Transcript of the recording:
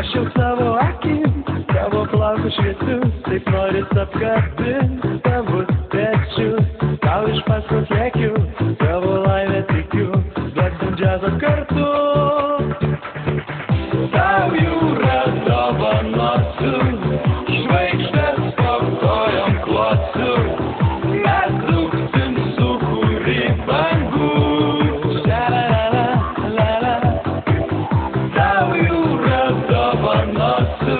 Prašiau savo akim, tavo plaukus šviesius, taip noris apkabint tavus pečius. Tau iš paskos lėkiu, tavo laimę tikiu, duosim džiazą kartu. Tau jūra dovanosiu, žvaigždės po kojom klosiu, mes dūksim sūkurį bangų. Tau jūra dovanosiu,